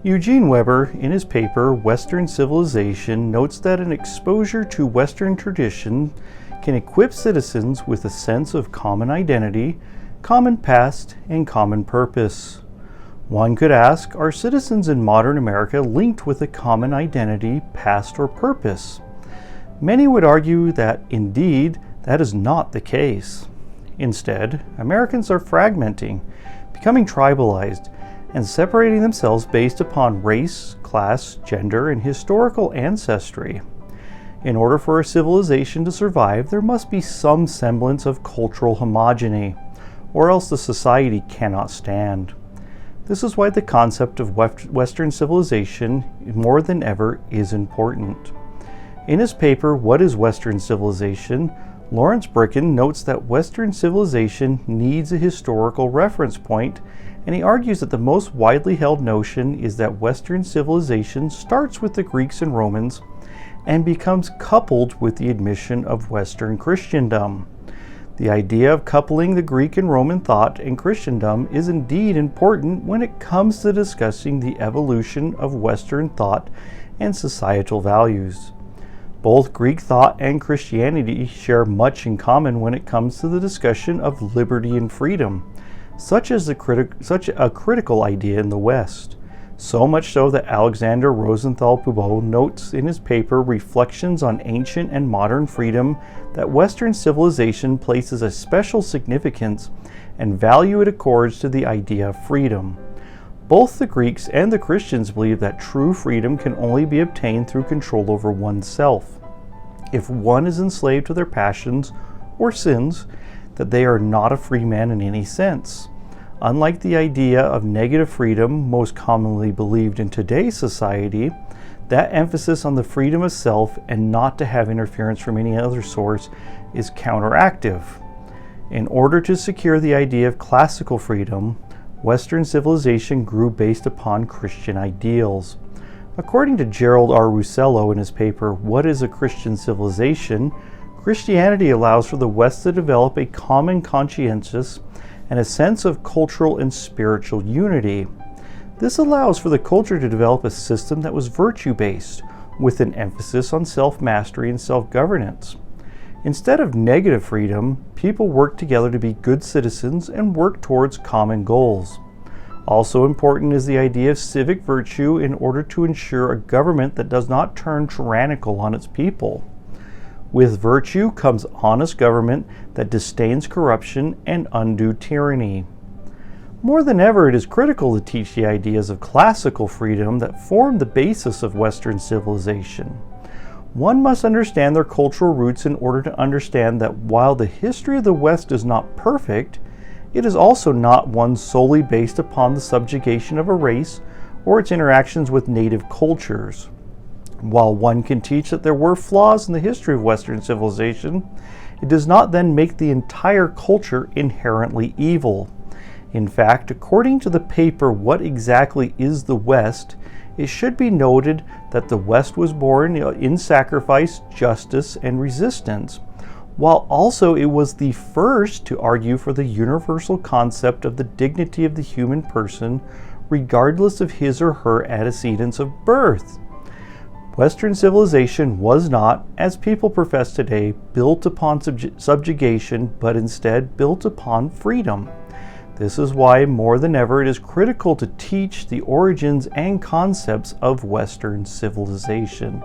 Eugene Weber, in his paper Western Civilization, notes that an exposure to Western tradition can equip citizens with a sense of common identity, common past, and common purpose. One could ask, are citizens in modern America linked with a common identity, past, or purpose? Many would argue that, indeed, that is not the case. Instead, Americans are fragmenting, becoming tribalized, and separating themselves based upon race, class, gender, and historical ancestry. In order for a civilization to survive, there must be some semblance of cultural homogeny, or else the society cannot stand. This is why the concept of Western civilization, more than ever, is important. In his paper, What is Western Civilization?, Lawrence Bricken notes that Western civilization needs a historical reference point, and he argues that the most widely held notion is that Western civilization starts with the Greeks and Romans and becomes coupled with the admission of Western Christendom. The idea of coupling the Greek and Roman thought and Christendom is indeed important when it comes to discussing the evolution of Western thought and societal values. Both Greek thought and Christianity share much in common when it comes to the discussion of liberty and freedom, such a critical idea in the West. So much so that Alexander Rosenthal Pubo notes in his paper Reflections on Ancient and Modern Freedom that Western civilization places a special significance and value it accords to the idea of freedom. Both the Greeks and the Christians believe that true freedom can only be obtained through control over oneself. If one is enslaved to their passions or sins, that they are not a free man in any sense. Unlike the idea of negative freedom most commonly believed in today's society, that emphasis on the freedom of self and not to have interference from any other source is counteractive. In order to secure the idea of classical freedom, Western civilization grew based upon Christian ideals. According to Gerald R. Russello in his paper, What is a Christian Civilization?, Christianity allows for the West to develop a common conscience and a sense of cultural and spiritual unity. This allows for the culture to develop a system that was virtue-based, with an emphasis on self-mastery and self-governance. Instead of negative freedom, people work together to be good citizens and work towards common goals. Also important is the idea of civic virtue in order to ensure a government that does not turn tyrannical on its people. With virtue comes honest government that disdains corruption and undue tyranny. More than ever, it is critical to teach the ideas of classical freedom that form the basis of Western civilization. One must understand their cultural roots in order to understand that while the history of the West is not perfect, it is also not one solely based upon the subjugation of a race or its interactions with native cultures. While one can teach that there were flaws in the history of Western civilization, it does not then make the entire culture inherently evil. In fact, according to the paper What Exactly is the West?, it should be noted that the West was born in sacrifice, justice, and resistance, while also it was the first to argue for the universal concept of the dignity of the human person, regardless of his or her antecedents of birth. Western civilization was not, as people profess today, built upon subjugation, but instead built upon freedom. This is why, more than ever, it is critical to teach the origins and concepts of Western civilization.